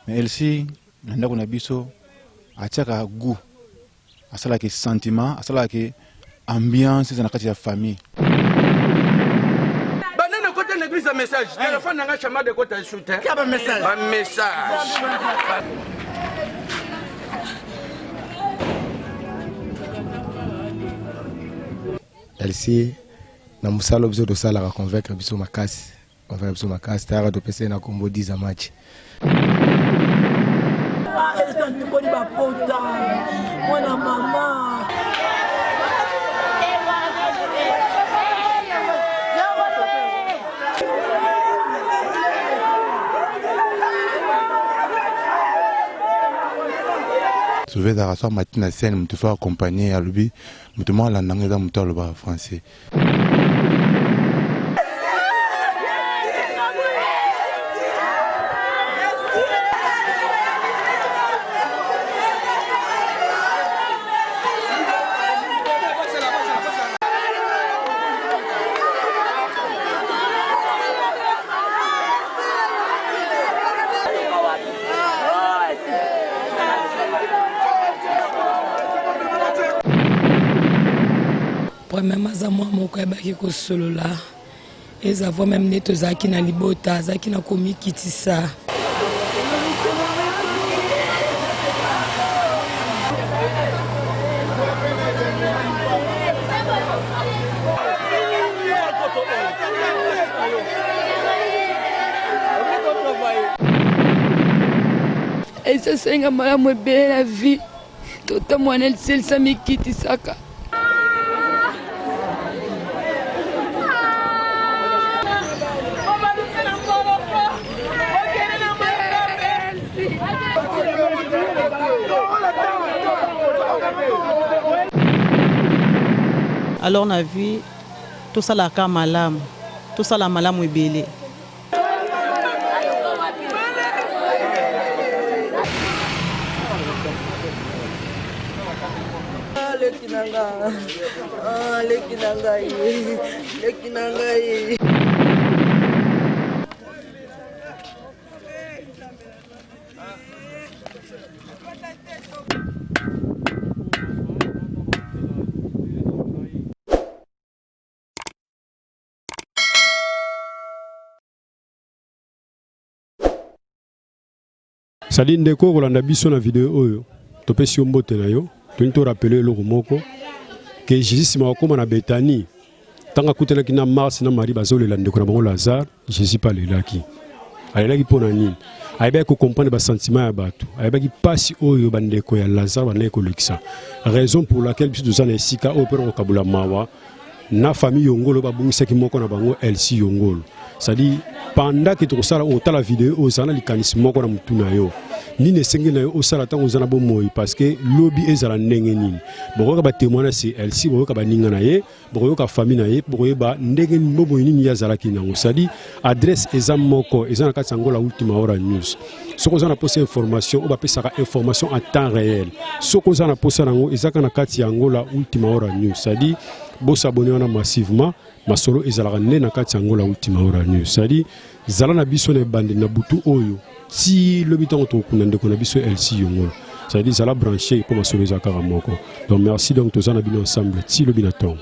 Mais Elsie, nanda kuna biso, atiaka goût, asala ke sentiment, asala ke ambiance dans la famille. Banana côté l'église un message. Téléphone n'a pas de côté shooter. Qui a un message? Un message. Elsie, na musalo biso de sala convaincre biso makasi. Convaincre biso makasi, tayara de pese na combo 10 à match. Je vais à la matinée à scène, je fais accompagner à l'ubi, je me la langue dans mon français. Même à moi, mon frère qui est solo là, ils avaient même des choses qui na libota, qui na commis qui ça. Et ça c'est un mal belle la vie. Tout le monde elle sait ça me quitte ça. Alors on a vu tout ça la malam, tout ça la malam est belé. Sali ndeko kolanda biso na vidéo oyo topesi yo mbote na yo to rappeler eloko moko que Jésus ma koma na Bethanie tanga kutelaki na Mars na Marie bazolela ndeko na bango Lazare Jésus pas lelaki alelaki pona nini ayeba ko comprendre ba sentiment ya bato ayeba ki pasi oyo bandeko ya Lazare banaye kolekisa raison pour laquelle biso tozana esika oyo pera kokabula mawa na famille yongolo babungisaki moko na bango Elsie yongolo. C'est-à-dire, pendant que tu as la vidéo, tu as likanisi moko na mutu na yo. Ni ne sengi na yo osala tango zana bo moi parce que lobby ezala ndenge nini. Boko ka ba témoigner c'est Elsie, boko ka ba ninga na ye, boko ka famille na ye, boko ba ndenge bobo nini ya zala kinango. C'est-à-dire, adresse ezam moko, ezana ka sango la Ultima Hora News. Soko zana poste information, o ba pesa information en temps réel. Soko zana poste nango ezaka na kati ya Angola Ultima Hora News. C'est-à-dire, bo s'abonner massivement. Masolo ezalaka nde na kati yango la Ultima Hora News. C'est-à-dire zala na biso na bande na butu oyo si le biton to kuna ndeko na biso Elsie yongolo. C'est-à-dire zala branché pour masolo ezaka moko. Donc merci donc tozana bino ensemble ti le binaton.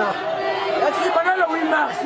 Merci pendant le 8 mars.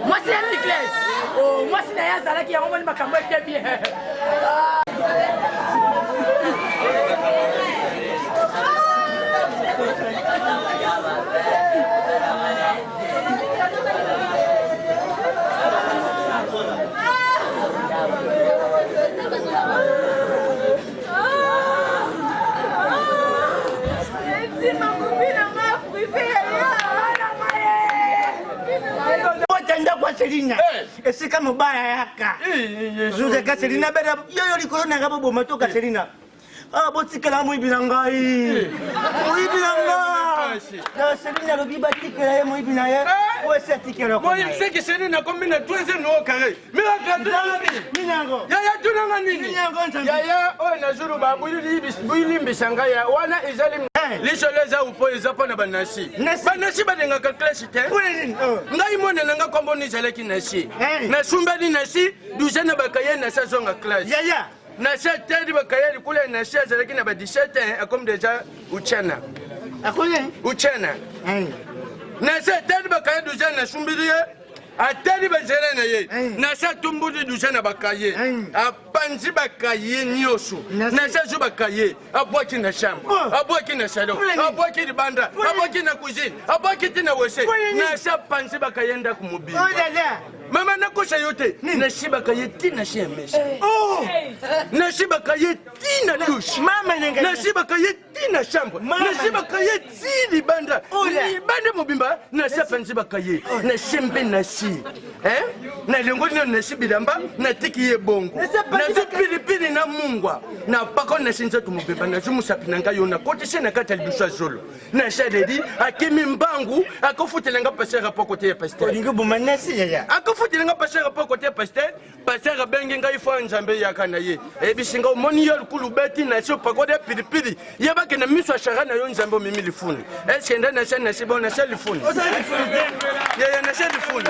Moi c'est un Nicolas. Oh, moi c'est un Zala qui a envoyé ma caméra qui est bien. Selina esika mobaya yaka zuza Selina bera yoyo likolo na ngabo bomatoka Selina botikela moyibi na ngai moyibi na ngai na Selina lobi batikela ye moyibi na ye wese tikela ko moyibi seki Selina kombina tuenze no kare mira kadami minango ya tunanga nini ya o na zuru ba buyili mbisanga ya wana ezali lisholeza upo ezapo na banasi banasi banengaka classe te ngai mona nanga kombo ni zalaki nasi na sumbani nasi duzena bakaye na sazonga classe yaya na setedi bakaye likule na sha zalaki na ba 17 ans comme déjà uchana akole uchana na setedi bakaye duzena na sumbiri ateli bazela na ye na sa tumbudi duzena bakaye apanzi bakaye nyoso na sa zo bakaye abwaki na shamba abwaki na salon abwaki libanda abwaki na cuisine abwaki tina wese na sa panzi bakaye nda kumubili mama nakosha yote na shiba kaye tina shemesha na shiba kaye tina douche mama na shiba kaye tina chambre na shiba kaye tili banda libanda mobimba na sa panzi bakaye na shembe na shi na lengo na shibidamba na tiki ye bongo na zipilipili na mungwa na pako na shinza tumubimba na zumusapi na ngayo na kote shena kata libusha zolo na shadedi akimi mbangu akofutelenga pasera poko te pasteur olingo bumanasi yaya akofutelenga pasera poko te pasteur pasera bengi ngai fo nzambe yakana ye ebisinga omoni yo lukulu beti na sio pako de pilipili yebake na miso ashara na yo nzambe mimi lifuni est-ce que na shana sibo na shali lifuni yaya na shali lifuni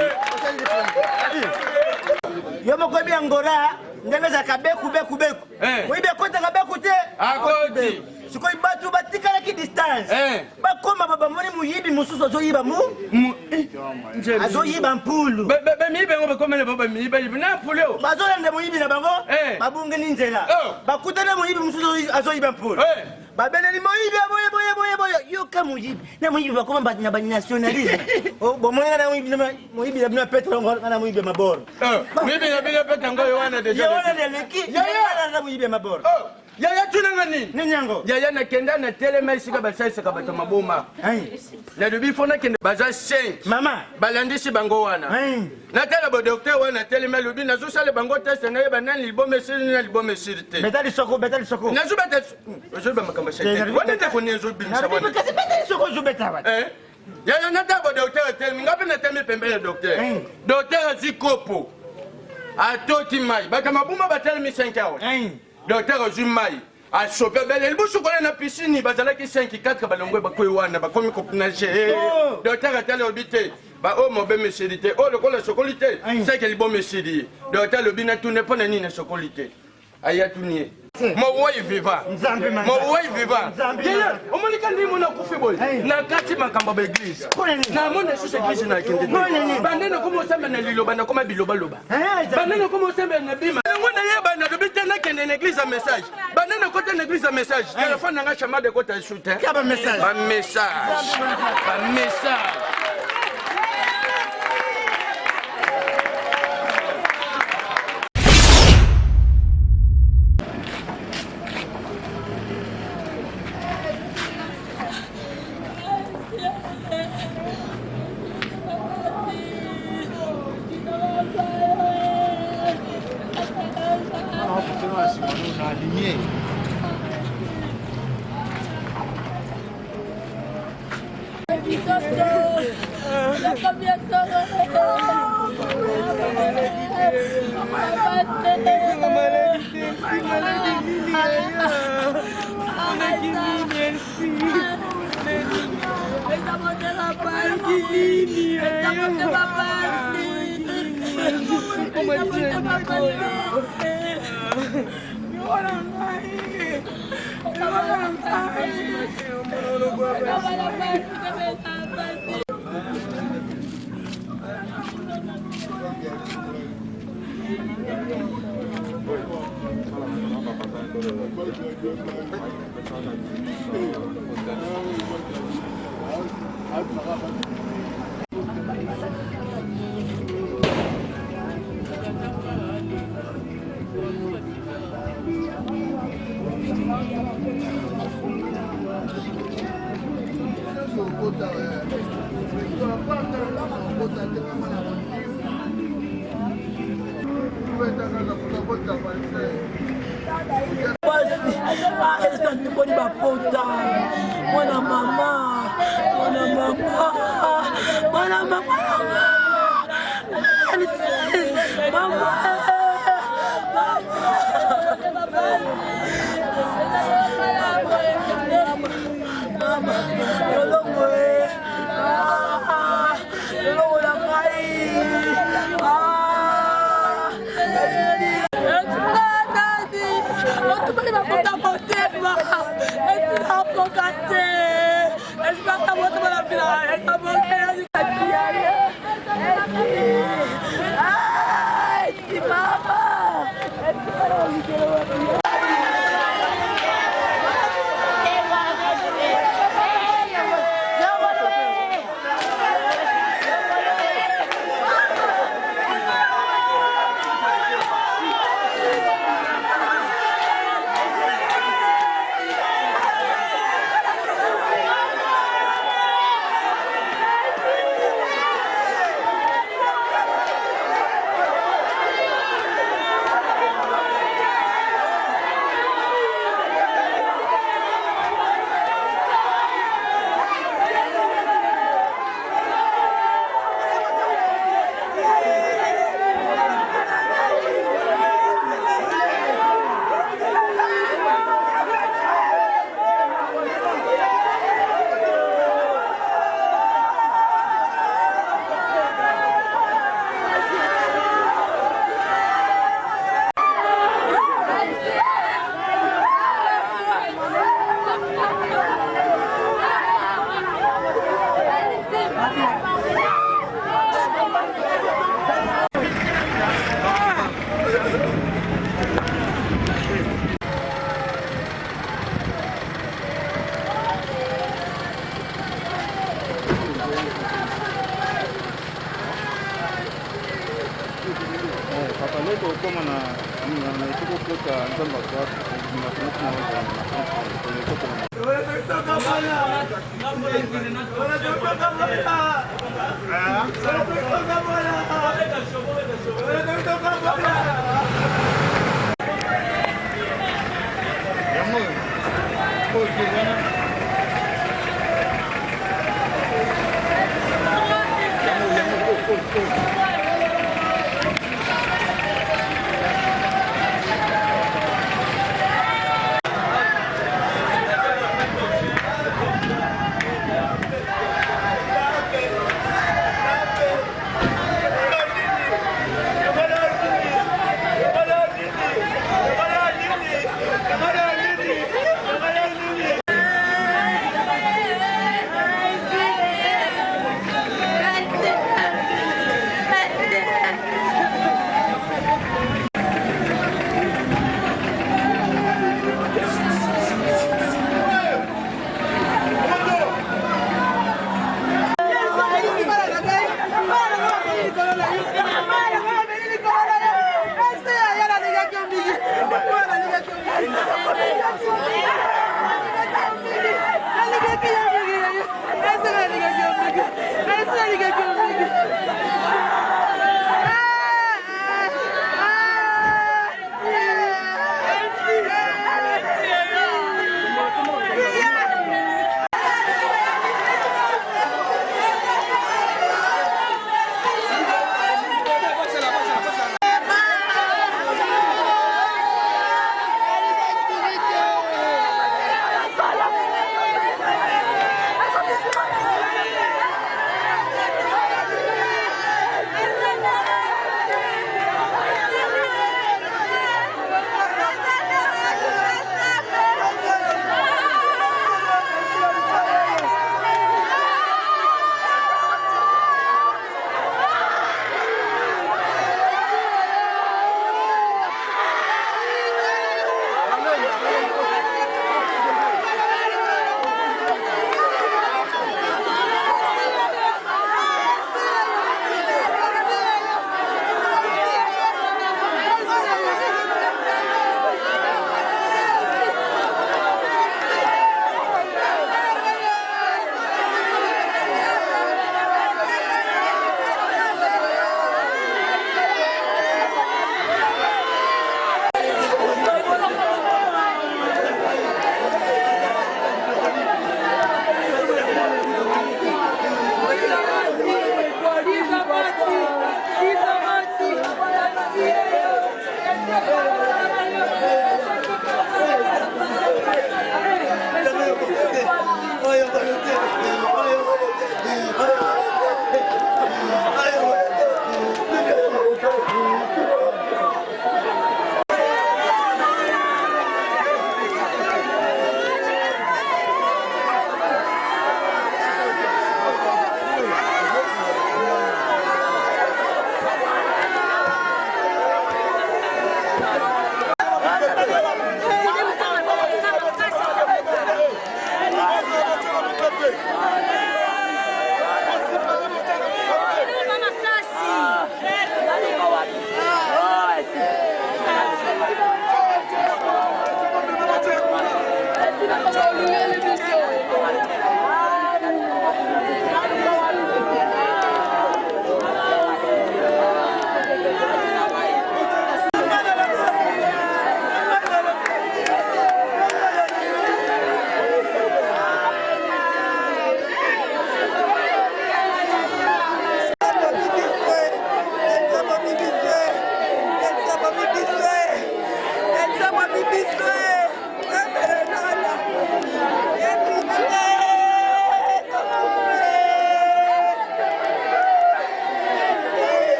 yo moko bi angora ndenge za kabeku beku beku wibe kota kabeku te akoti siko ibatu batikala ki distance bakoma baba moni muyibi mususu zo yiba mu azo yiba mpulu bebe mibe ngo bakoma baba miba na pulo bazo nde muyibi na bango babunge ninzela bakutana muyibi mususu azo yiba mpulu babele ni moyibi boye yo ka muyibi na muyibi bakoma na ba nationalisme bomona na muyibi na petro na muyibi maboro muyibi na bila petro ngo yowana deja yowana leki yowana na muyibi maboro yaya tunanga nini ninyango yaya nakenda na telema isika basaisaka bato maboma na lobi fona kende baza 5 mama balandisi bango wana natala bo docteur wana telema lobi nazosala bango test na yeba nani libome siri na libome siri te betali soko nazobeta ozoba makamba shete wana te koni ezobimisa wana kasi betali soko zobeta wana yaya natala bo docteur telemi ngapi na temi pembele docteur docteur zikopo atoti mai baka mabuma batelemi 5 hours docteur Zumai a chopé belle il bouche na piscine bazala ki 5 4 balongwe bakoy wana bakomi ko nager docteur atale obité ba o mo be mesirité o le ko la chocolité c'est que le bon mesiri docteur le bina tout ne pas ni na chocolité aya tunie mo woy vivant yaya o moni kan ni mo na kufi boy na kati makamba ba église na mo na sous église na kende bandena ko mo samba na liloba na koma biloba loba bandena ko mo samba na bima ngona yeba na dobite na kende na église a message Banana côté l'église un message. Téléphone n'a chamade de côté shooter. Qui a un message? Un message. Un message.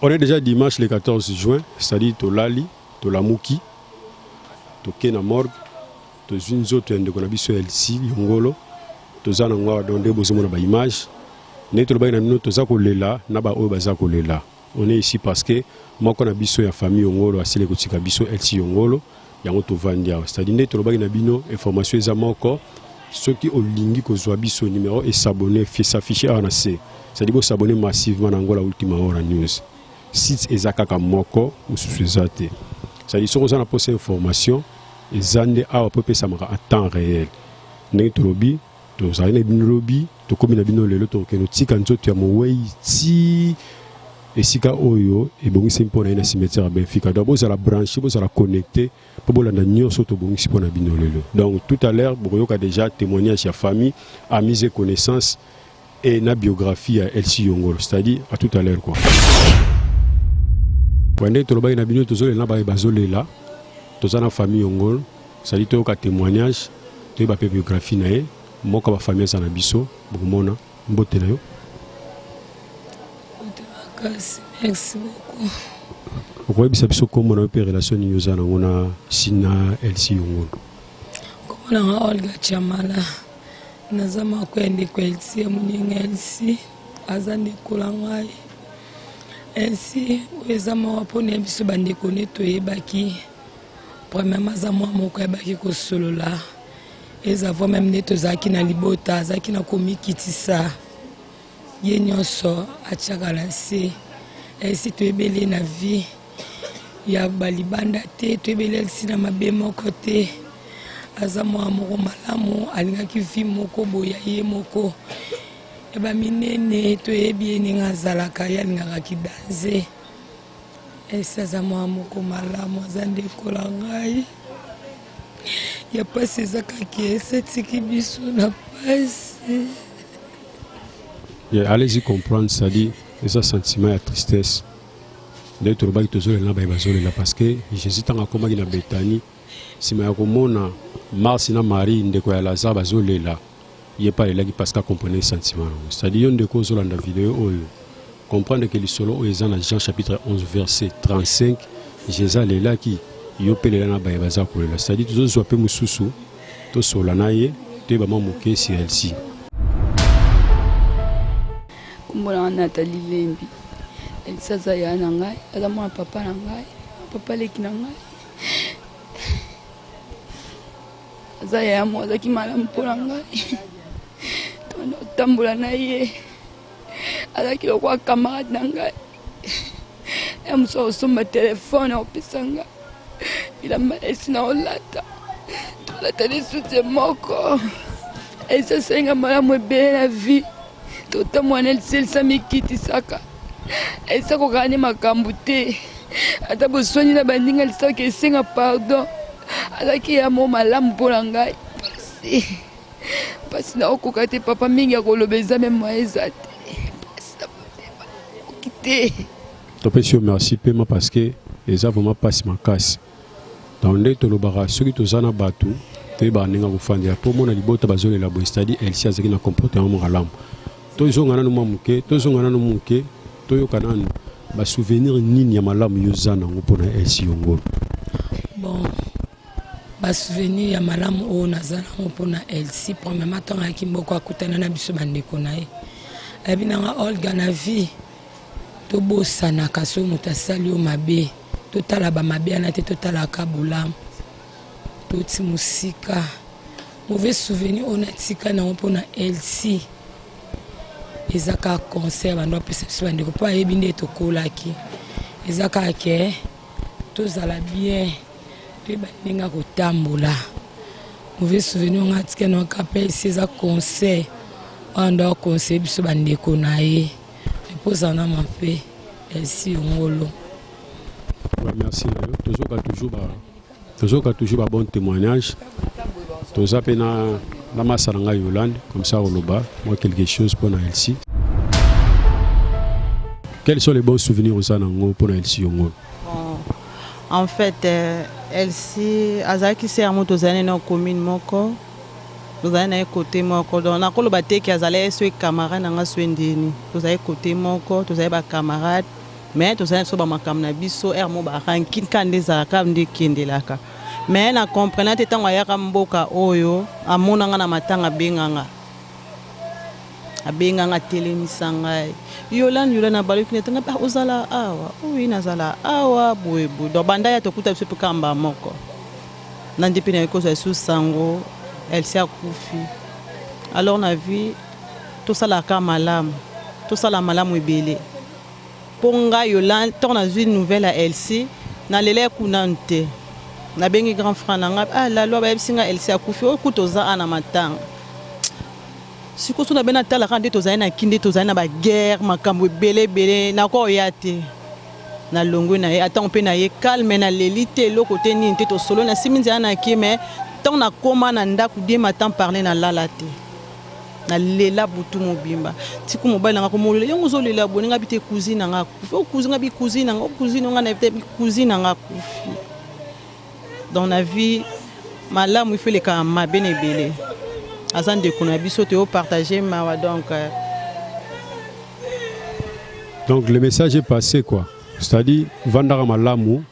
On est déjà dimanche le 14 juin, c'est-à-dire Tolali, Tolamouki, Tokena Morgue, Tozinzo, Toendekonabiso LC, Yongolo, Tozanangwa, Donde Bozomona ba image, Netolba Namino, Tozako Lela, Naba Obazako Lela. On est ici parce que moi, quand on a biso ya famille Yongolo, Asile Kotika Biso LC Yongolo, Yango Tovandia. C'est-à-dire Netolba Nabino, information Zamoko, ceux qui ont lingi kozwa biso numéro et s'abonner, s'afficher à NAC. C'est-à-dire s'abonner massivement à Angola Ultima Hora News. Site ezakaka moko mususuzate. C'est-à-dire si on a posé information, ezande a peu samara en temps réel. Netolobi tozali na bino lobi tokomi na bino lelo tokende tika nzoto ya mowei ti esika oyo ebongisi mpona ye na cimetière ya Benfica. Donc bozala branché, bozala connecté mpo bolanda nyonso tobongisi mpona bino lelo. Donc tout à l'heure bokoyoka déjà témoignage ya famille, amis et connaissances et na biographie à Elsie Yongolo, c'est-à-dire à tout à l'heure quoi. Wende tolobaki na bino tozolela ba bazolela tozana famille Yongolo, c'est-à-dire toyoka témoignage, toyeba pe biographie na ye, moko ba famille za na biso, bokomona mbote na yo. Merci beaucoup. Pourquoi bisa biso comme on a eu relation ni zana ngona sina Elsie Yongolo. Comme on a Olga Chamala. Nazama kwende kwa Elsie muninga Elsie azande kolangai. Elsie wezama wapone biso bandeko neto yebaki. Premièrement zamwa moko yebaki ko solola. Ezavo même neto zaki na libota zaki na komikitisa. Ye nyonso achakala se. Elsie toyebele na vie ya balibanda te toyebele Elsie na mabe moko te. Azamwa moko malamu alingaki vi moko boya ye moko eba minene toyebi ene ngazalaka yalingaka kidanze. Elsie azamwa moko malamu azande kola ngai ya pasi ezakaki esetiki biso na pasi. Allez-y comprendre, ça dit, ce sentiment de tristesse. D'être au bas de tout parce que Jésus t'a accompagné na Bethanie. Si ma komona Mars na Marie ndeko ya Lazare bazolela. Il pas là parce qu'il comprenait le sentiment. C'est-à-dire de cause dans la vidéo comprendre que le solo est dans Jean chapitre 11 verset 35. Jésus est là qui yopele na ba baza kolela. C'est-à-dire tous zo pe mususu to solana ye te ba mamuke si Elsie. Kumbola Nathalie Lembi. Elsie azaya na ngai, aza mwana papa na ngai, papa leki na ngai. Azaya mo azaki malamu mpona ngai. Tambola na ye. Azaki lokwa camarade na ngai. Emuso osomba telefone opesa ngai. Bilamba esi na olata. Tolata lisute moko. Elsie asenga malamu ebele na vie. Tota mwana Elsie samikitisaka. Elsie akokaka ne makambo te. Ata boswani na bandinga Elsie ayaki esenga pardon. Azaki ya mo malamu mpona ngai. Pasi na okoka te papa mingi akoloba eza meme mwa eza te. Pasi na motema okoki te. Topesi yo merci pema parce que eza vraiment pasi makasi. Donc nde tolobaka soki toza na bato toyeba ndenge kofandela mpo mona libota bazolela boye c'est-à-dire Elsie azalaki na comportement malamu. Tozonga nanu mwa moke, tozonga nanu moke, toyoka nanu basouvenir nini ya malamu yo za nango mpona Elsie Yongolo. Bon, basouvenir ya malamu oyo naza nango mpona Elsie premièrement ntango ayaki mboko akutana na biso bandeko na ye ayebi nanga Olga na vie tobosanaka soki moto asali yo mabe totala bamabe ana te totalaka bolamu toti mosika mauvais souvenir oyo natika nango mpona Elsie eza kaka concert bando apesa biso bandeko mpo ayebi nde tokolaki eza kaka ke tozala bien toyeba ndenge kotambola mauvais souvenir onga atika nango kapa Elsie eza concert oyo ando akonseille biso bandeko na ye eposana mpe Elsie Yongolo. Merci na yo tozoka toujours ba bon témoignage toza pe na masala ngai Yolande comme ça oloba moi quelque chose pour Elsie. Quels sont les bons souvenirs aux anango pour Elsie Yongolo? En fait Elsie azaki se amo tozane na commune moko tozane na côté moko donc na koloba te ki azale so camarade na ngaso ndeni tozale côté moko tozale ba camarade mais tozale so ba makam na biso mo ba rankin kande za ka ndi kindelaka mais na comprendre te tango ya mboka oyo amona nga na matanga benganga abenganga telemisa ngai Yolande na baluki netanga ba ozala awa oui nazala awa boyebo do banda ya tokuta biso kamba moko nandi pina ko za sango Elsie akufi alors na vie to sala ka malamu to sala malamu ebele ponga Yolande ton a une nouvelle à Elsie na lele kunante na bengi grand frère nanga la loi ba bisinga Elsie akufi o kutoza ana matanga sikoyo so na bena talaka nde tozali na kinde tozali na baguerre makambo ebele na koya te na longwe na ye ata mpe na ye calme na leli te eloko te nini te tosolo na simi nzela na ki me ntango nakóma na ndako die matin parle na lala te na lela butu mobimba tiku mobali nanga komolela yango ozolela boni nga bite cousine nanga akufi okuzi nga bikuzi nanga okuzi nga na bite bikuzi nanga akufi dans la vie malamu il faut les kama mabe na ebele aza ndeko na biso te opartage mawa donc le message est passé quoi. C'est-à-dire vandara malamu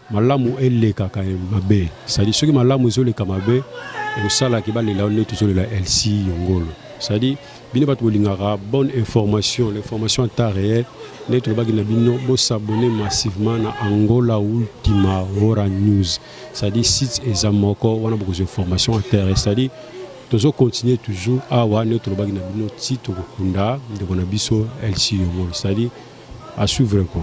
eleka ka mabe. C'est-à-dire ceux qui malamu ezoleka mabe et osala ki ba lela on est toujours la LC yongolo. C'est-à-dire bino bato bolingaka bonne information, l'information en temps réel net ba gina bino bo s'abonner massivement na Angola Ultima Hora News. C'est-à-dire site ezamoko wana beaucoup d'informations en temps réel. C'est-à-dire tozo continuer toujours à wa net ba gina bino titre kunda de bona biso LC yongolo. C'est-à-dire à suivre quoi.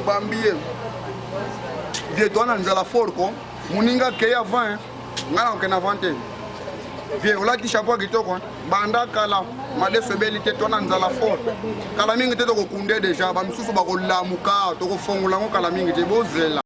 Bambie vie toi na nzala forko muninga ke avant ngala on kena vante vie ola ki chapeau kitoko banda kala madefebelité toi na nzala fort kala mingi te to kunde déjà ba misusu ba ko lamuka to ko fongola ngo kala mingi te bozela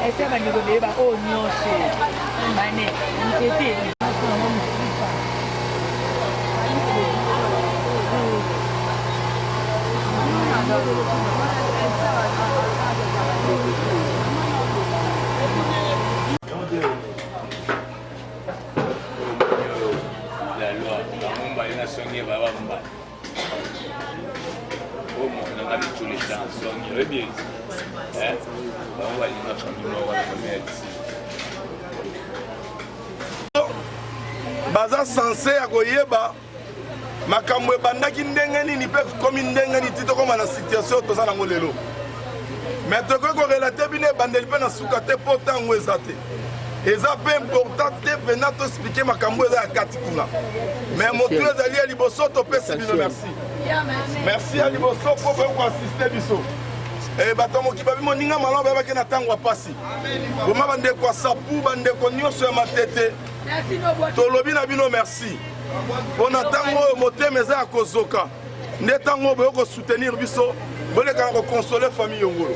Ese bandeko beba o nyoshe. Mane, nkete. La loi, la mumba ina sonye baba mba. Oh mon, on a tous les temps sonye, bien. Hein? On va ina sonye on va commettre. Baza censé akoyeba makambo ebandaki ndenge nini mpe komi ndenge nini ti tokóma na situation toza nango lelo mais tokoki korelate bino ebandeli mpe na suka te mpo ntango eza te eza mpe important te mpena toexplike makambo eza ya kati kuna mais motu ezali ya liboso topesi bino merci merci ya liboso mpo boye koasiste biso bato mokiba bimoninga malamu bayebaki na ntango ya pasi boma bandeko ya sapu bandeko nyonso ya matete tolobi na bino merci mpo na ntango oyo motema eza ya kozoka nde ntango oyo boye kosoutenir biso boleka na kokonsole famille yongolo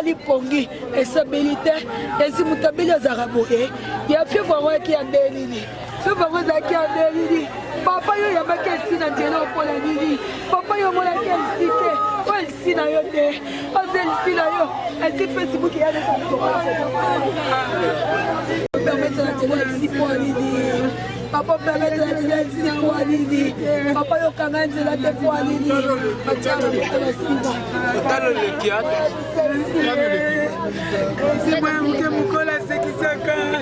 esali pongi estabilité esi mutabeli azaraboye ya fievre ngo ki abelini fievre ngo za ki abelini papa yo ya makesi na nzela opola nini papa yo mola ki elsite o elsi na yo de o elsi na yo esi Facebook ya de ko permettre la télé elsi pour nini papa permettre la télé elsi pour nini papa yo kanga nzela te pour nini achana kwa sima Talo le kiat. C'est moi qui me colle à ce qui s'accorde.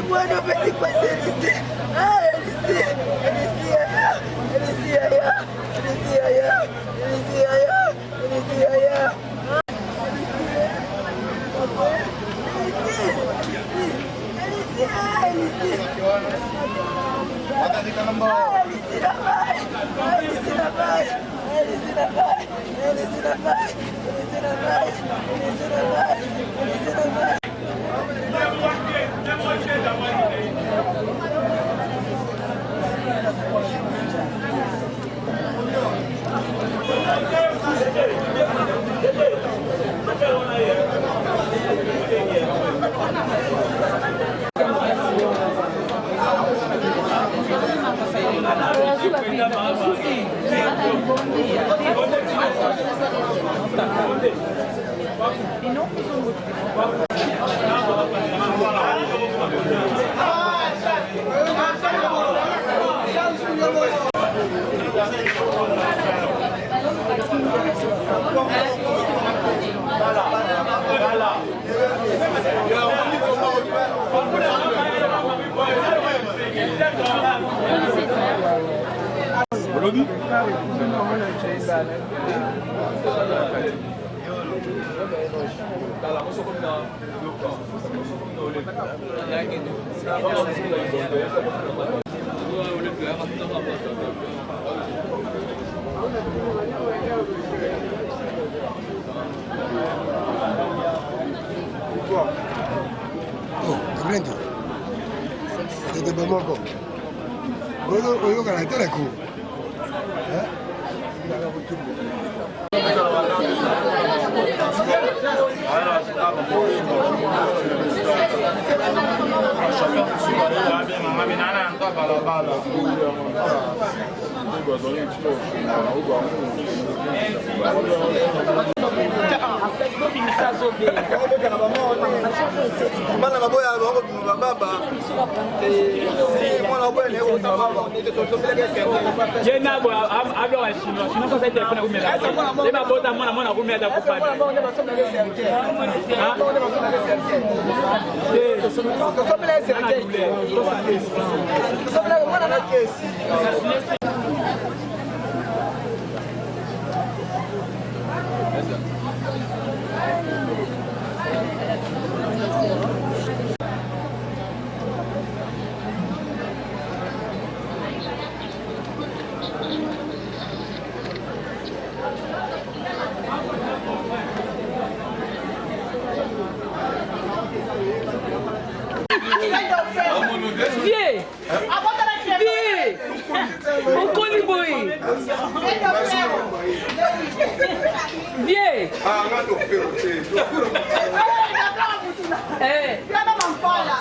Bueno, pensé que Comprendo. Che te moko. Oyo kana tele ko. Bana baboya ba baba. Mwana boya ne ko baba. Je na bo ablo wa shino shino ko sai telefone ku mela. Le ba bota mwana ku mela ku pa. Viens! Viens! On connaît boy! Viens!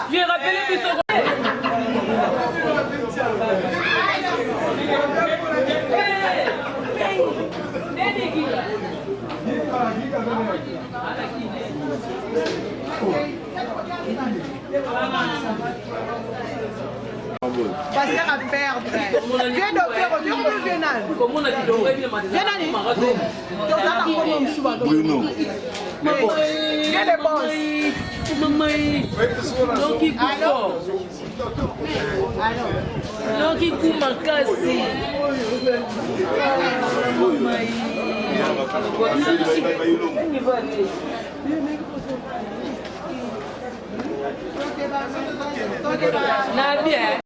Viens, rappelez-moi ce Passer à perdre. Viens d'offrir au Dieu pour Vénal. Comment on a dit Bruno. Viens les boss. Loki kumakasi. Na bien.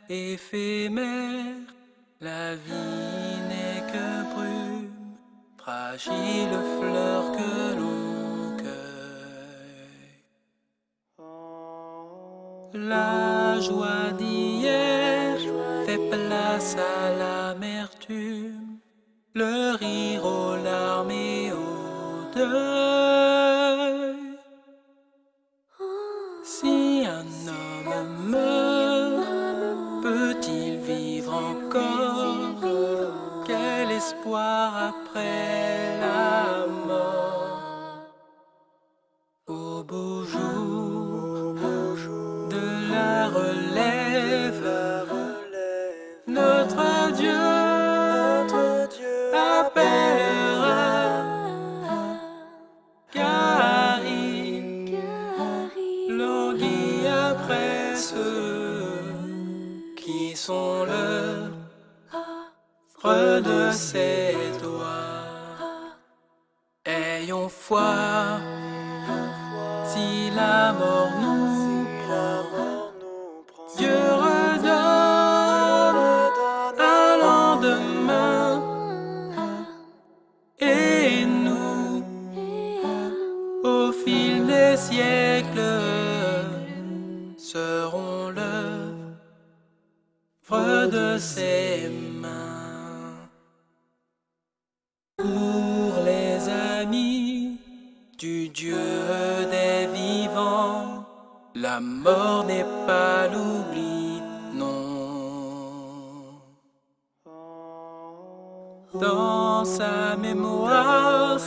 Éphémère, la vie n'est que brume, fragile fleur que l'on cueille. La joie d'hier fait place à l'amertume, le rire aux larmes et au deuil. Si un homme meurt, peut-il vivre encore? Quel espoir après la mort? Au beau jour de la relève, notre Dieu appellera, car il languit après ceux qui sont l'œuvre de ses doigts. Ayons foi, si la mort nous prend, Dieu redonne un lendemain, et nous, au fil des siècles, serons l'œuvre de ses mains. Pour les amis du Dieu des vivants, la mort n'est pas l'oubli, non. Dans sa mémoire,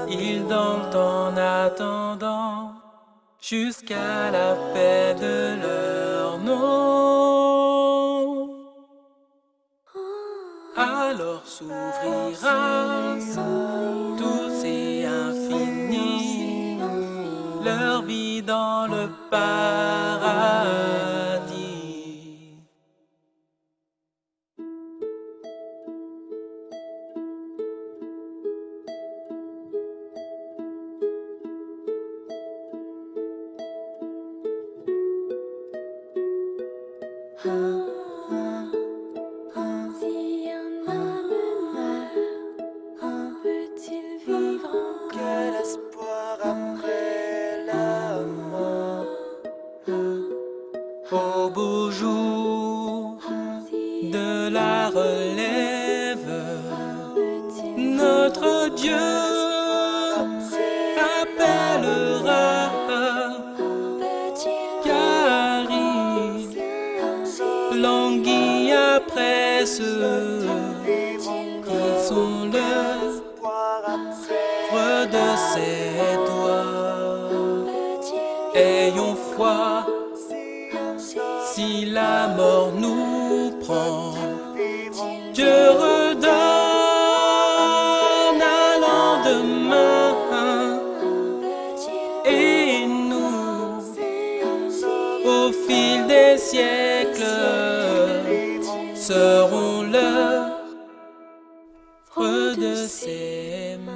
il dort en attendant jusqu'à la paix de leur nom. Alors s'ouvrira tous et infinis leur vie dans le paradis. Quel espoir après la mort? Au beau jour de la relève, notre Dieu appellera, car il entre de ses mains.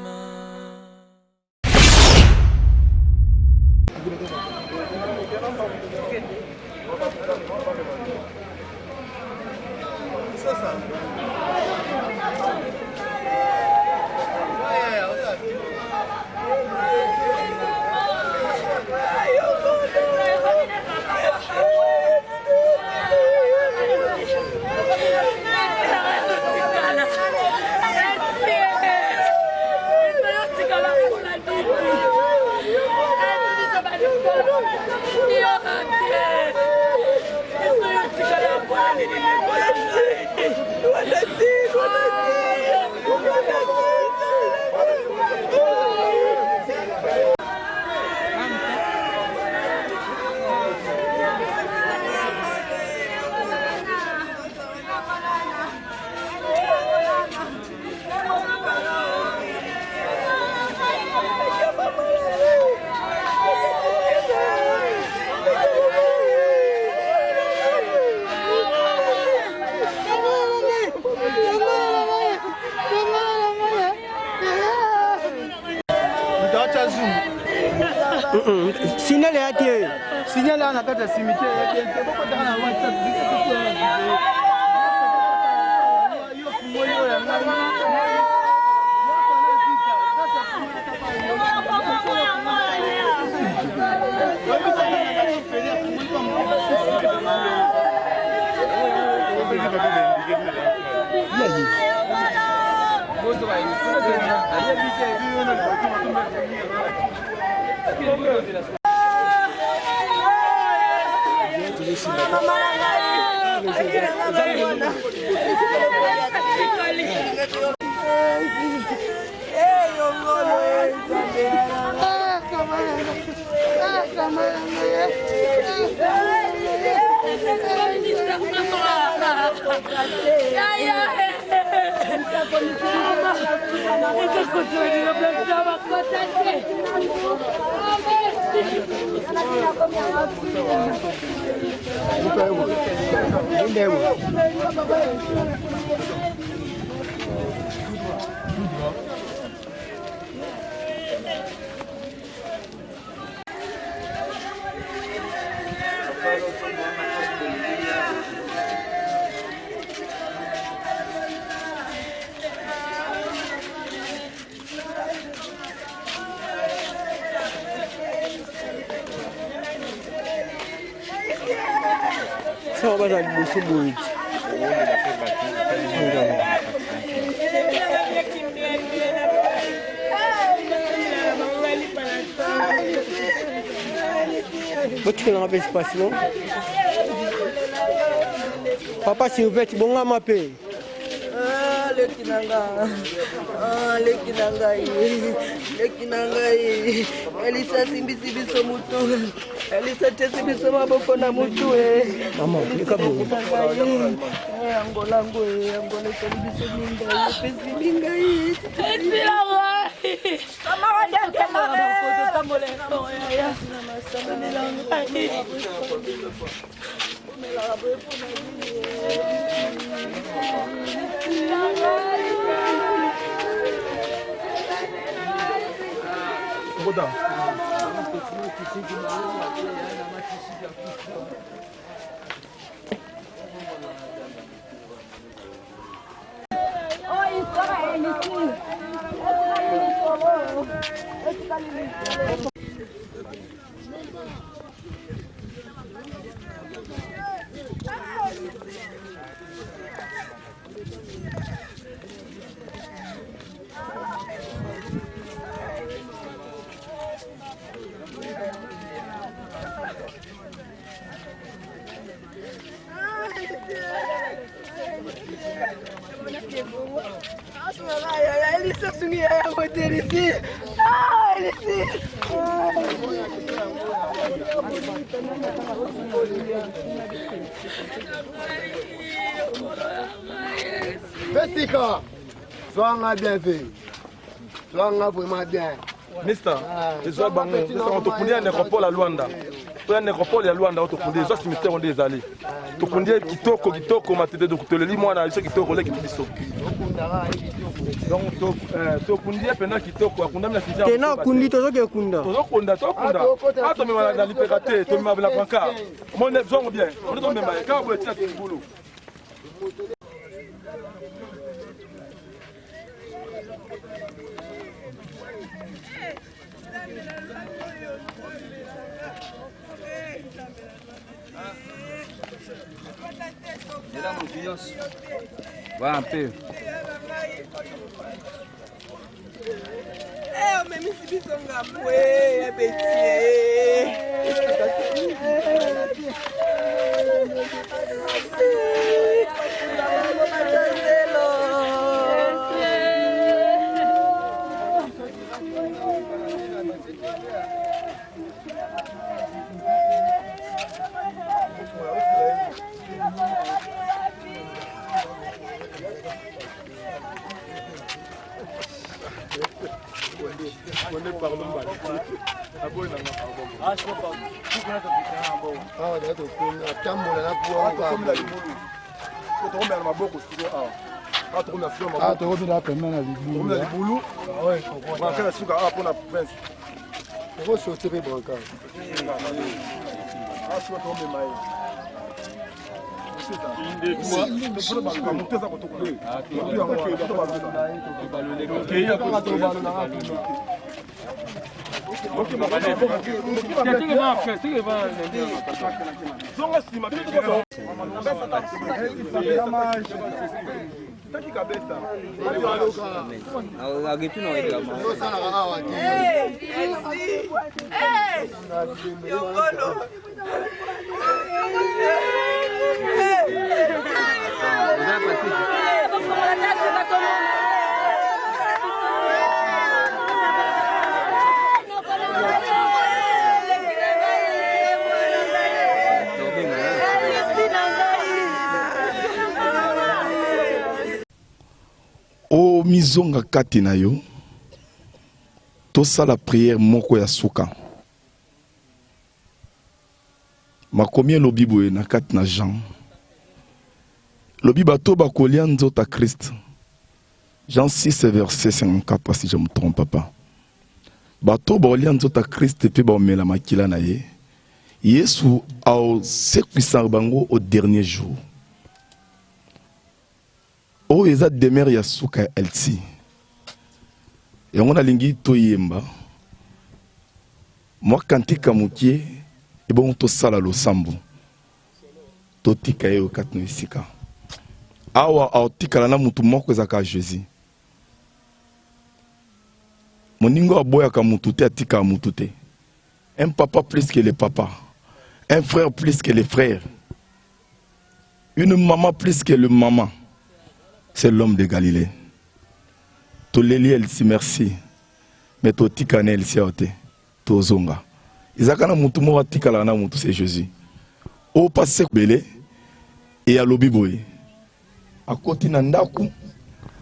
Signal ya tie. Signal na kata cimetière ya tie. Boko taka na WhatsApp. Yo kumoyo ya ngani. Ça va dans le sous-bout. Tu n'as pas d'espace, non? Papa, si vous faites bon à ma paix. Le kinangai Elisa simbisi biso mutu Elisa tesi biso maboko na mutu mama likabo angola teli biso minga pesi minga Boda. Elisa sungia ya hotel ici. Ah, ici. Vesika, sois bien fait. Sois vraiment bien. Mister, je suis bango. On te connaît à l'aéroport à Luanda. toya nécropole ya Luanda tokundi zo cimetière onde ezali tokundi kitoko matete donc toleli mwana biso kitoko leki biso donc tokundi pena kitoko akunda mina fizia tena kundi tozokunda atomema na lipeka te tomema na pancarte mone zongo bien on tomema ka bo tia ngulu. Vai un peu. O mizonga kati na yo tosala prière moko ya suka makomi elobi boye na kati na Jean lobi bato bakolia nzota Christ Jean 6 verset 54 si je me trompe pas bato bakolia nzota Christ pe baomela makila na ye Yesu aosekwisa bango au dernier jour. O eza demeure ya suka elsi. Yango na lingi toyemba. Moi kantika mukie e bon to sala lo sambu. To tika yo katno isika. Awa autika na mutu moko ezaka Jésus. Moningo aboya ka mutu te atika mutu te. Un papa plus que le papa. Un frère plus que les frères. Une maman plus que le maman. C'est l'homme de Galilée. To leli elsi merci. Mais to tika na elsi aote. To zonga. Izakana mutu mo tika la na mutu c'est Jésus. O passé belé et à lobiboye. A koti na ndaku,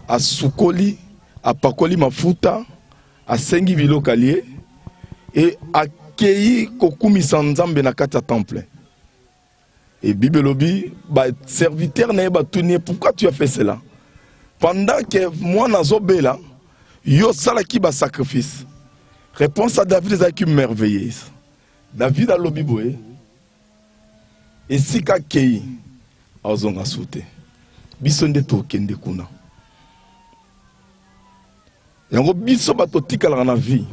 a sukoli, a pakoli mafuta, a sengi vilo kalie et a kei kokumi sanzambe na kati ya temple. Et Bible lobi, ba serviteur na ba tuni, pourquoi tu as fait cela? Pendant que moi nazobela, yo salaki ba sacrifice. Réponse à David ezaki merveilleuse. David a lobi boye. Et si ka kei azonga soute. Biso nde to kende kuna. Yango biso bato tikala na vie.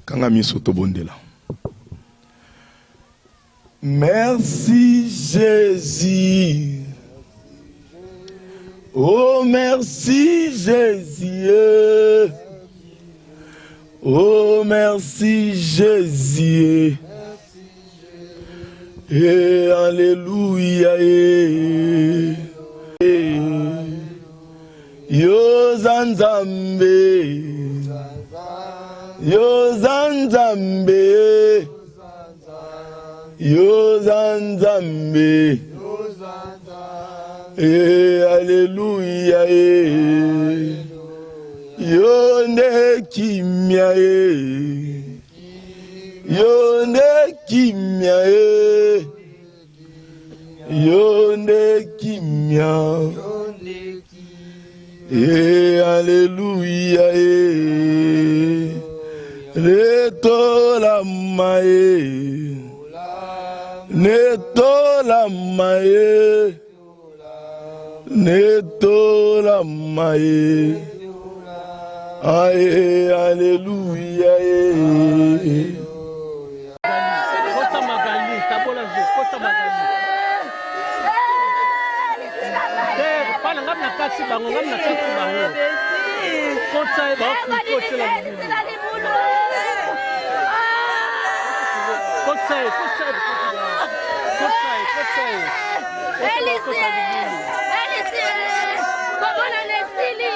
Kanga miso to bondela. Merci Jésus. Oh merci Jésus. Oh merci Jésus. Et alléluia. Yo zanzambe. Yo zanzambe. Yo zanzambe. Alléluia. Yonde kimia. Yonde kimia. Yonde kimia. Alléluia. Netola mae. Netola mae. Netola mae. Aye, alléluia. Kota magali, tabola je, kota magali. Pala ngam na kati bango, ngam na kati bango. Kota e ba ku kota la mulu. Kota e. Elise. Babona nesili.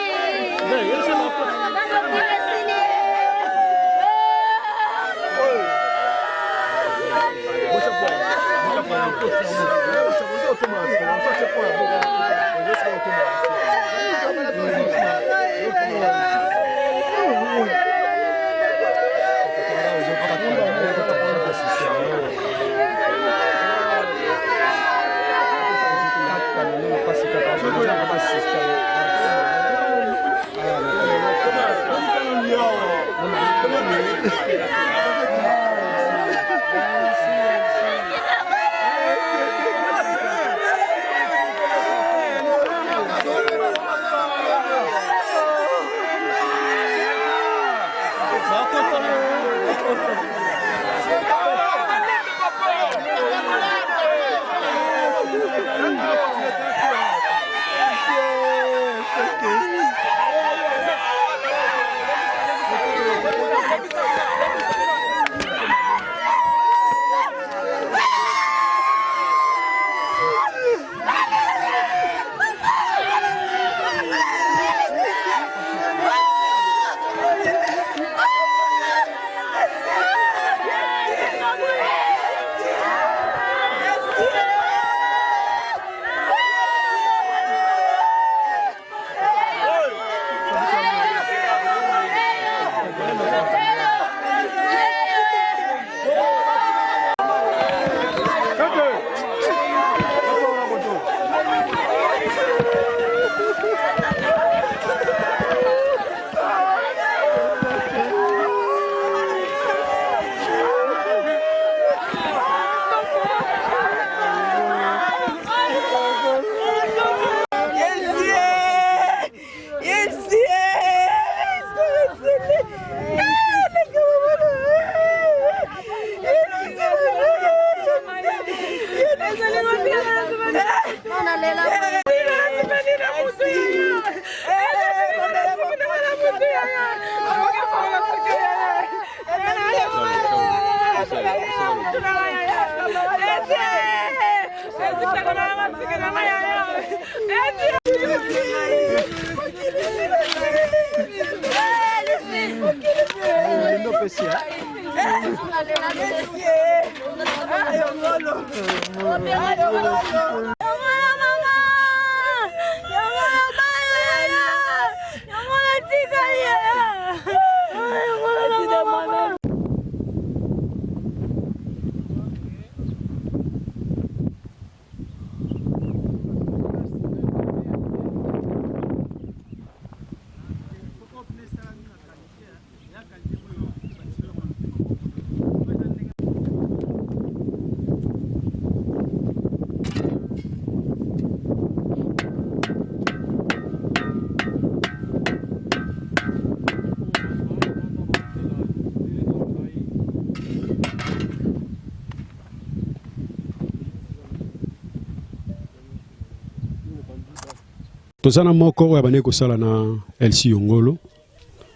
tozana moko oyo abandeki kosala na Elsie Yongolo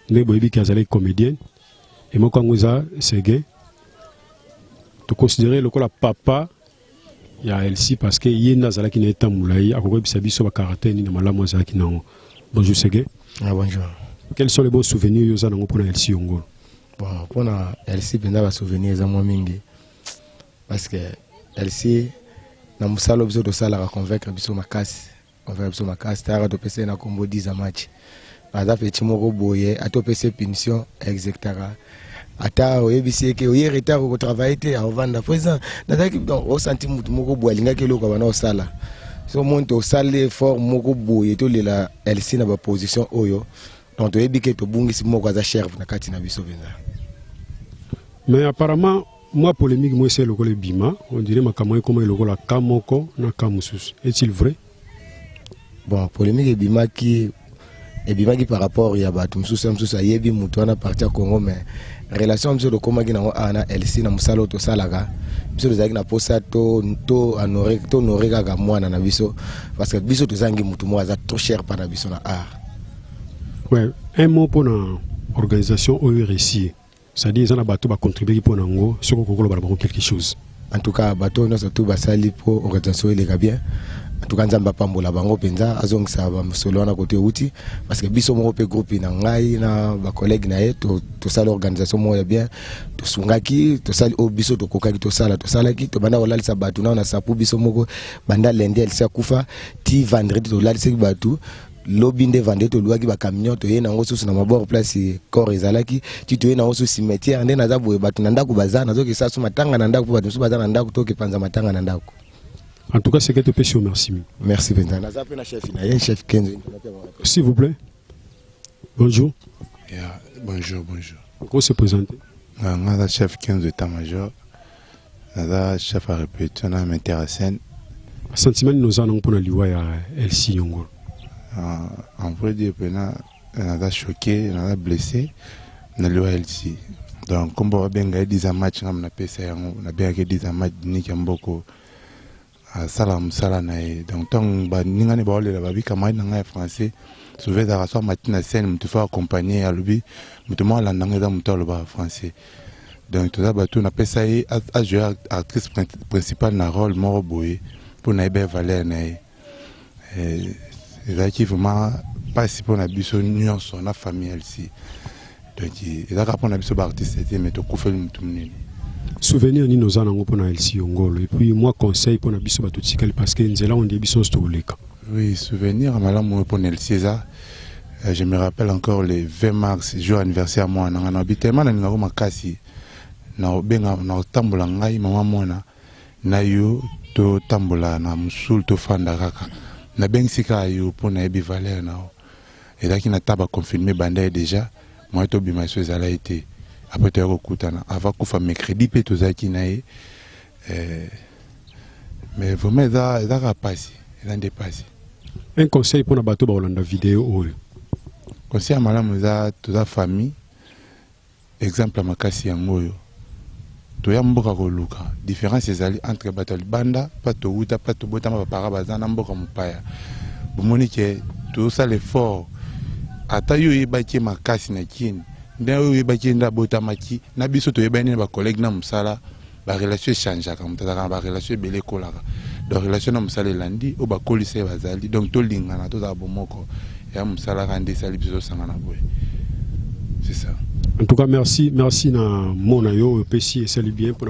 nde boyebi ki azalaki comédienne et moko yango eza Sege toconsidere lokola papa ya Elsie parce que ye nde azalaki na eta molai akokoyebisa biso bakaractère nini na malamu azalaki nango. Bonjour Sege. Ah, bonjour. Quels sont les bons souvenirs oza nango mpona Elsie Yongolo? Bon, mpona Elsie mpenza basouvenir eza mwa mingi parce que Elsie na mosala biso tosalaka convaincre biso makasi convaincre biso makasi tayaka topesa na kombo 10 match aza petit moko boye atopesa punition exactara ata oyebisi eke oye retard ko travailler te avanda présent nazaki au senti mutu moko boye alingaki eloko bana osala so monte osala effort moko boye to lela LC na ba position oyo donc toyebi ke tobungisi moko aza chef na kati na biso benza. Mais apparemment moi polémique moi c'est le bima on dirait makamwa comme le la kamoko na kamusus est-il vrai? Bon polémique et bima qui par rapport ya batu mususu ayebi mutu wana parti ya Congo mais relation mso dokoma ki na ana LC na musalo to salaka mso tozaki na posa to honorer kaka mwana na biso parce que biso tozangi mutu mo aza trop cher pa na biso na art. Ouais, un mot pour la organisation ORSI. C'est-à-dire que les bateaux vont contribuer pour nous, ce qu'on va quelque chose. En tout cas, les bateaux nous surtout basali pour l'organisation il bien. En tout cas, nous avons pas la bango penza, azong ça va solo na côté outil parce que biso mo pe groupe na ngai na ba collègue na yeto to sala organisation mo ya bien to sungaki to sala o biso to kokaki to sala ki to banda olali sa batu na sapu biso moko banda lundi elle sa kufa ti vendredi to lali se batu lobi nde vande to luaki ba camion to yena ngo susu na mabord place corps ezalaki ti to yena ngo susu cimetière nde naza boye batu na ndako bazana zoki sa su matanga na ndako batu su bazana na ndako to ke panza matanga na ndako. En tout cas c'est que te pêche merci. Merci Benda. Naza pe na chef na ye chef Kenzo. S'il vous plaît. Bonjour. Yeah, bonjour. Comment se présenter? Naza chef Kenzo état-major. Naza chef à répétition na m'intéressant. Sentiment nous allons pour la liwa ya LC Yongol. En vrai dire, on a choqué, on a blessé, on a LC. Donc, comme on a bien gagné 10 matchs, on a bien gagné 10 matchs, on a salam. Donc, tant que nous avons les camarades français, souvent, ça soit matin à scène, tu fais accompagner à l'objet, tu m'as l'anglais dans le français. Donc, tout ça, on a ça à jouer actrice principale dans le rôle mort boy pour nous valer. C'est vraiment pas si pour la biso nuance sur la famille LC. Donc il a rapport na biso artiste mais to kufeli mutu munene. Souvenir ni nos anango pour na LC Ngolo et puis moi conseil pour na biso bato tikali parce que nzela on dit biso stoleka. Oui, souvenir malamu pour LC ça. Je me rappelle encore le 20 mars jour anniversaire moi na habitement na ngako makasi. Na benga na tambola ngai mama mona na yo to tambola na musul to fanda kaka. Na bensika yo pour na ebi valeur na et là qui n'a pas confirmé banda déjà moi to bima so ezala été après to kokutana avant ko fa mercredi pe to zaki na mais vraiment ça va passer il a dépassé. Un conseil pour na bato ba Holanda vidéo oyo conseil malamu za to za famille exemple makasi yango to ya mboka ko luka différence ezali entre bato banda pas to uta pas to botama ba para bazana mboka mupaya bomoni ke to ça l'effort ata yo yebaki makasi na kini nda yo yebaki nda botama ki na biso to yebani ba collègue na musala ba relation change ka mutaka ba relation belé kolaka donc relation na musala landi o ba kolise bazali donc to lingana to za bomoko ya musala kandi sali biso sangana boy c'est ça. En tout cas, merci na mon ayo PC c'est bien pour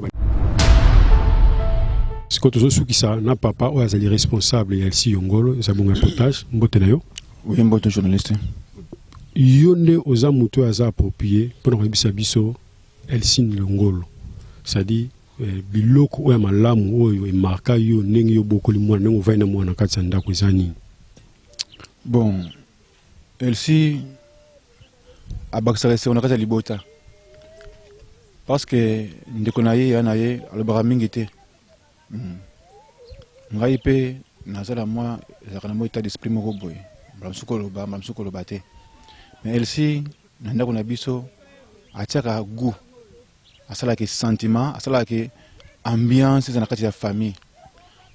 ce que tous ceux qui ça na papa ou azali responsable LC Yongolo ça bon reportage mbote na yo. Oui, mbote journaliste. Yonde oza muto aza approprié pour rebisa biso LC Yongolo. C'est-à-dire biloko o ya malamu oyo e marka yo ndenge yo bokoli mwana ngo vaina mwana katsa ndako ezani. Bon, LC abakisaka on a libota parce que ndeko na ye yana ye alobaka mingi te ngai pe nazala mwa ezalaka na mwa état d'esprit moko boye mlamsukoloba te mais LC na ndako na biso atiaka goût asalaka sentiment asalaka ambiance eza na kati ya famille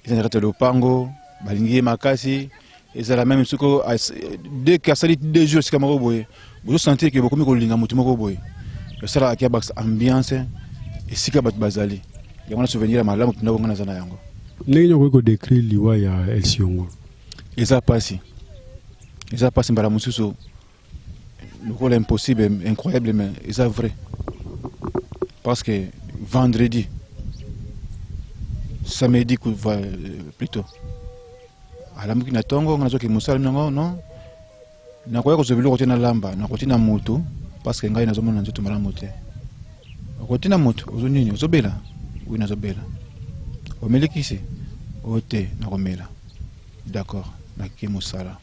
eza na kati ya lopango balingi ye makasi ezala même suko dès que asali 2 jours sika moko boye vous sentez que beaucoup de gens sont le sala qui a ambiance et si que bazali il y a un souvenir malamu tunabonga nazana yango ndenge nyoko décrire liwa ya LC Yongolo eza passé mbala mususu le rôle impossible incroyable mais eza vrai parce que vendredi samedi plutôt alamuki na tongo ngana zoki musala nango non nakoya kozobela kote na lamba nakoti na moto parce que ngai nazomona nzoto malamu te okoti na moto ozonini ozobela oui nazobela omelikisi ote nakomela d'accord nakiki mosala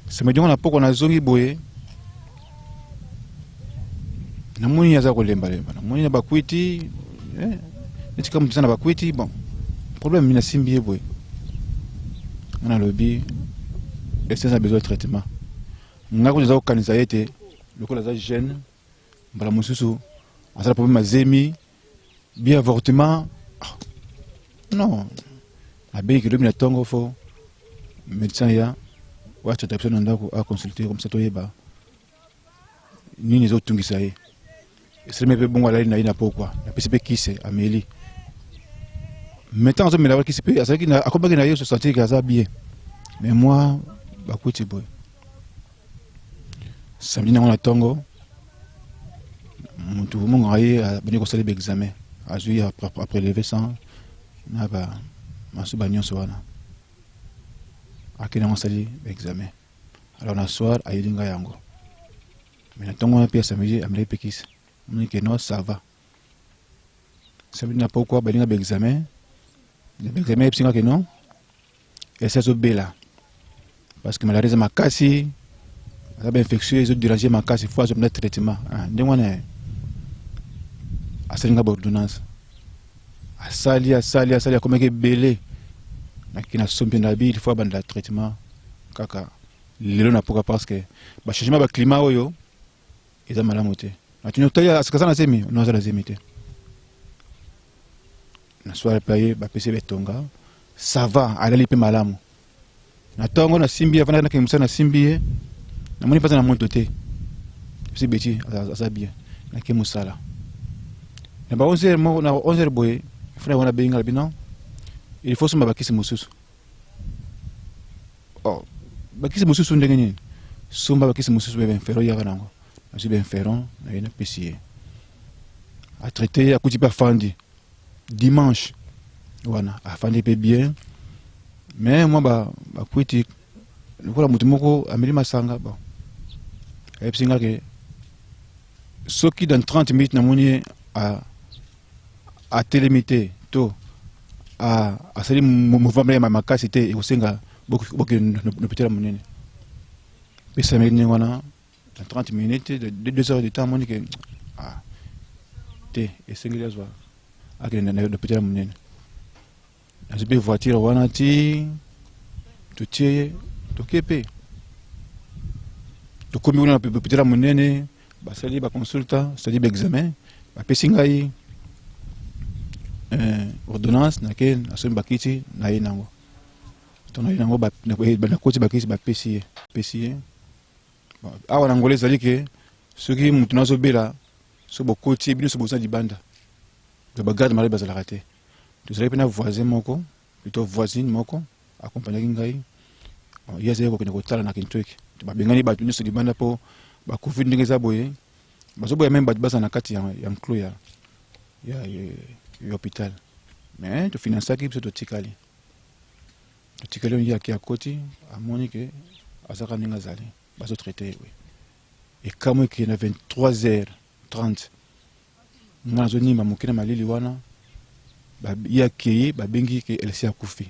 semediongo na poko nazongi boye namoni aza kolembalemba namoni na bakwiti netika moto na bakwiti bon problème mina simbi ye boye ngana lobi essence a besoin de traitement ngako nza kokanisa ete lokola za jeune mbala mosusu azala problème azemi bien avortement non abeyi kilobi na tongo fo médecin ya wacha tapso ndako a consulter comme ça toyeba nini ezotungisa ye eseleme mpe bongo alali na ye na pokwa napesi mpe kise ameli maintenant azomela kise mpe azalaki akombaki na ye so sentir ke aza bien mais moi bakwiti boy samedi nango na tongo mutu mongo aye bani kosala examen azui après lever sang na ba masuba nyonso wana akina ngosali examen alors na soir ayelinga yango mais na tongo na pia samedi amele pekisa moni que non ça va samedi na pourquoi balinga ba examen l'examen epsinga que non et ça zo bela parce que malheureusement makasi aza infectieux ezo déranger makasi fois zo na traitement ndengwana asalinga ba ordonnance asali akomaki belé nakina sombi na bi il faut banda traitement kaka lelo na poka parce que ba changement ba climat oyo eza malamu te atino taya asikasa na semi no azala zemi te na soirée paye ba pese betonga ça va alali pe malamu na tongo na simbi avana na kemusa na simbi na moni pasa na moto te si beti asa bien na kemusala na ba 11h mo na 11h boy frère wana benga bino il faut soma bakisi mususu oh bakisi mususu ndenge nini soma bakisi mususu be ferro ya kanango asi ben ferron na yena pesier a traiter a kuti pa fandi dimanche wana a fandi pe bien mais moi ba kwiti lokola mutu moko ameli masanga bon epsinga ke soki dans 30 minutes namoni a télémité to a sali mouvement ma makasi te e osenga boki no petela munene pesa meni wana dans 30 minutes de 2 heures de temps moni ke te esengi azwa akene na no petela munene azibe voiture wana ti to tie to kepe to komi wana petela munene basali ba consulta c'est-à-dire l'examen ba pesingai ordonnance nakel asombi bakiti na ye nango tona ye nango na koti bakiti bapesi ye awa na ngolo ezali ke soki mutu nazobela so bokoti bino so boza libanda to bagarde malade bazalaka te tozali mpe na voisin moko plutôt voisine moko akompagnaki ngai ye azali kokende kotala na kintoki babengani bato nyonso libanda mpo bacovid ndenge eza boye bazoboya meme bato baza na kati ya nklo ya hôpital mais to finançaki biso totikali oyaki akoti amoni ke azaka ndenge azali bazotraite ye ekamwa ekeye na 23h30 nga nazonimba moke na malili wana ye akeye babengi ke elisi akufi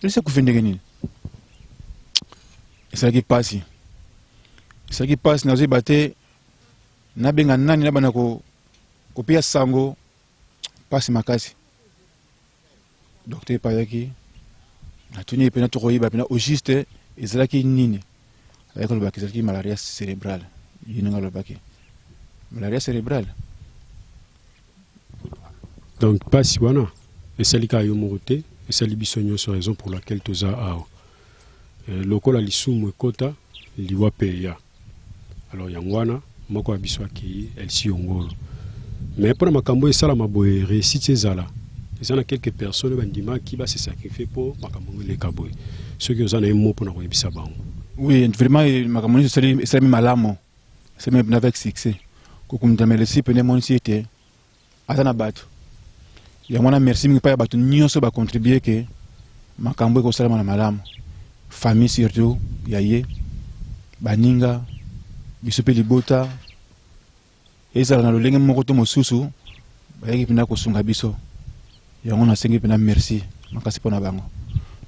elisi akufi ndenge nini esalaki pasi nazoyeba te nabenga nani nabana kopia sango pasi makasi docteur payaki natuni pena tokoyeba pena au juste ezalaki nini ayaka lobaki ezalaki malaria cérébrale yinanga lobaki malaria cérébrale donc pasi wana esalika yo moko te esali biso nyonso raison pour laquelle toza awa lokola lisumu ekota liwa pe ya alors yango wana moko ya biso akei elsi yongolo mais pour makambo esalama boye réussite ezala eza na quelques personnes bandimaki base sacrifier pour makambo eleka boye soki oza na ye mo mpona koyebisa bango oui vraiment makambo nyonso esalami malamu esalami avec succès kokumita melesi pene monisi ete aza na bato yango wana merci mingi mpa ya bato nyonso bacontribue ke makambo ekosalama na malamu famille surtout ya ye baninga biso mpe libota ezala na lolenge moko to mosusu bayaki mpena kosunga biso yango nasengi mpena merci makasi mpo na bango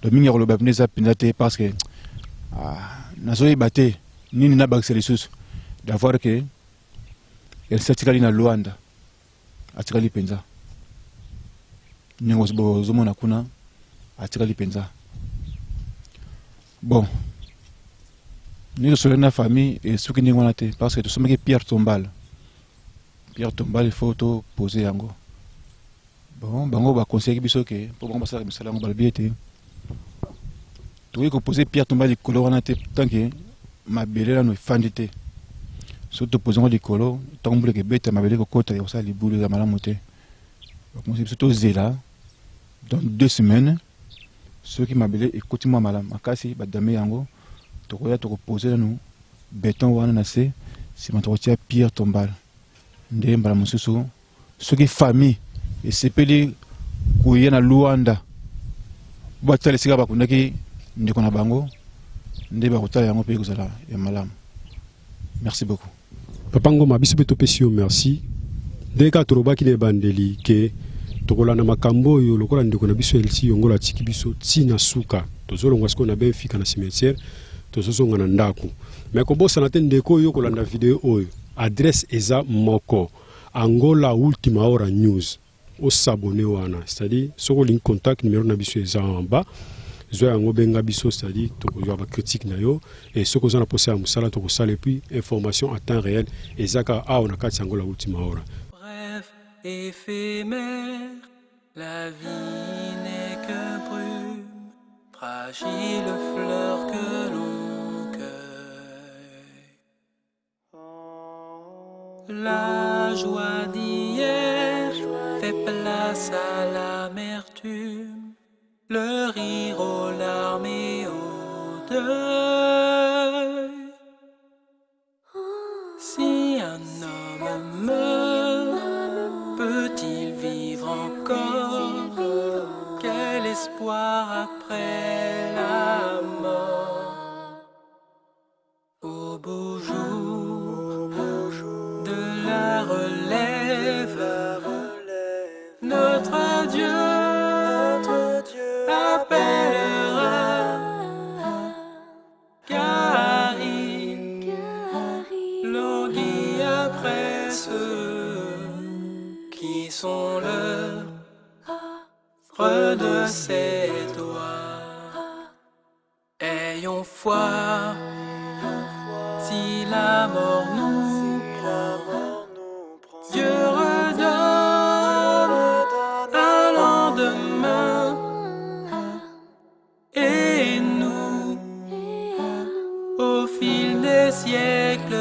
to mingi ya koloba mpena eza mpenza te parce que nazoyeba te nini nabakisa lisusu d'avoir que elsi atikali na Luanda atikali mpenza ndenge bozomona kuna atikali mpenza bon ni tosoloki na famille esuki ndenge wana te parce que tosomaki Pierre Tombal il faut poser yango bon bango baconseillaki biso ke mpo bango basalaka misala yango balobi ete tokoki kopose Pierre Tombal likolo wana te tant ke mabele nano efandi te so topose yango likolo ntango mbula ekebeta mabele kokota ekosala libulu eza malamu te bakonseille biso tozela dans 2 semaines soki mabele ekoti mwa malamu makasi badame yango tokoya tokopose nano beton wana na se nsima tokotia Pierre Tombal nde mbala mosusu soki famille esepeli koya na Luanda batala esika bakundaki ndeko na bango nde bakotala yango mpe kozala ya malamu. Merci beaucoup. Papa Ngoma biso mpe topesi yo merci ndenge kaka tolobaki na ebandeli ke tokolanda makambo oyo lokola ndeko na biso elsi yongola atiki biso ntina suka tozolongwa sikoyo na benfika na cimetière tozozonga na ndako me kobosana te ndeko oyo kolanda video oyo adresse eza moko Angola Ultima Hora News au s'abonner wana c'est-à-dire soko link contact numéro na biso eza en bas zo yango benga biso c'est-à-dire to yo ba critique na yo et soko za na poser à musala to kosala et puis information en temps réel ezaka on a kati Angola Ultima Hora. Bref, éphémère, la vie n'est qu'un brume, fragile fleur que l'on cueille. La joie d'hier fait place à l'amertume, le rire aux larmes et au deuil. Si un homme meurt, peut-il vivre encore? Quel espoir après la mort? Au beau jour de la relève, notre Dieu appellera, car il languit après ceux qui sont l'œuvre de ses doigts. Ayons foi, si la mort nous prend, Dieu redonne un lendemain, et nous, au fil des siècles,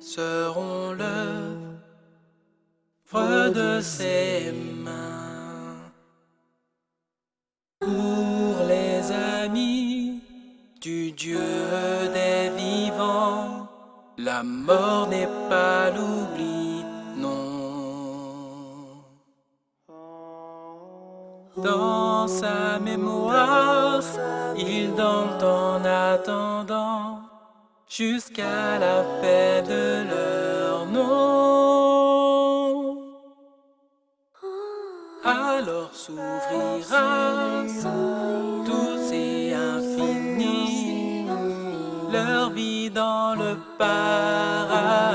serons l'œuvre de ses mains. Pour les amis du Dieu des vivants, la mort n'est pas l'oubli, non. Dans sa mémoire, il donne en attendant jusqu'à la paix de leur nom. Alors s'ouvrira tous et infinis leur vie dans le paradis.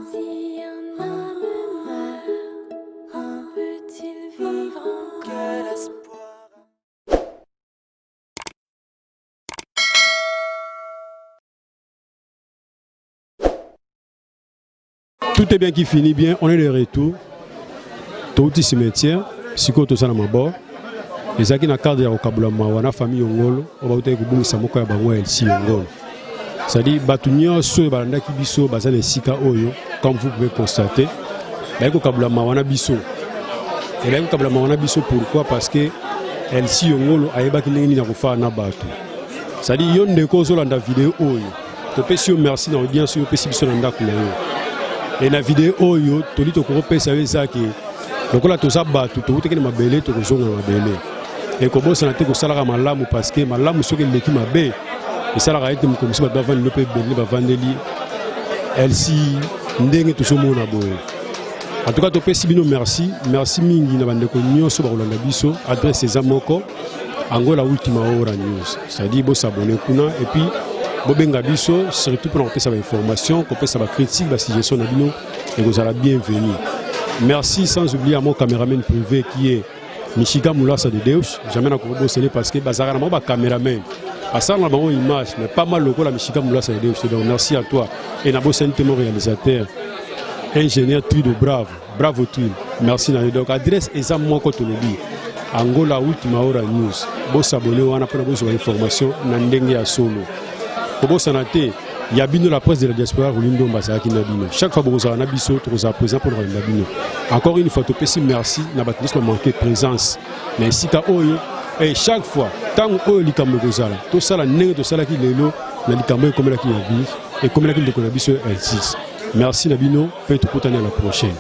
Si un homme meurt, peut-il vivre encore? Quel espoir? Tout est bien qui finit bien, on est de retour. Tout est cimetière, siko to sana mabor. Ezaki na cadre ya okabula mawana famille Yongolo, on va ute kubungisa moko ya bango elsi Yongolo. C'est-à-dire batu nyonso balandaki biso bazana esika oyo comme vous pouvez constater. Ba ko kabula mawana biso Et là, on a biso pourquoi? Parce que elle si yongolo ayeba ki ndenge na kofa na bato. Ça dit yon de cause la vidéo oyo. To pesi merci na audience yo pesi biso na ndako na yo. Et na vidéo oyo to li to ko pesa eza ki lokola to za bato to uteke na mabele to ko zonga na mabele. Et ko bosa na te ko sala malamu parce que malamu soki leki mabe. Et ça la ete mo komisi ba vandi lope belle ba vandeli. Elle si ndenge to so mona boye. En tout cas, tu peux bino merci. Merci mingi na bande ko nyonso ba kolanda biso adresse eza moko Angola Ultima Hora News. C'est-à-dire bo s'abonner kuna et puis bo benga biso surtout pour avoir sa information, qu'on peut sa critique, ba suggestion na bino et vous allez bienvenue. Merci sans oublier à mon caméraman privé qui est Michiga Moulassa de Deus. Jamais na ko bosser parce que bazara na ba caméraman. À ça, on a une image, mais pas mal le la Michiga Moulassa de Deus. Donc merci à toi et na bo mon réalisateur. Ingénieur Trido bravo Trido. Merci na donc adresse eza moko to lobi Angola Ultima Hora News. Bo s'abonner wana pour avoir information na ndenge ya solo. Bo sanate ya bino la presse de la diaspora Rulindo Mbasaki na bino. Chaque fois bo na biso to za présent pour na bino. Encore une fois to pesi merci na batisme manquer présence. Mais sika oyo et chaque fois tant oyo likambo kozala to sala ndenge to sala ki lelo na likambo comme la ki ya vie et comme la ki de konabiso L6. Merci Nabino, peut-être à la prochaine.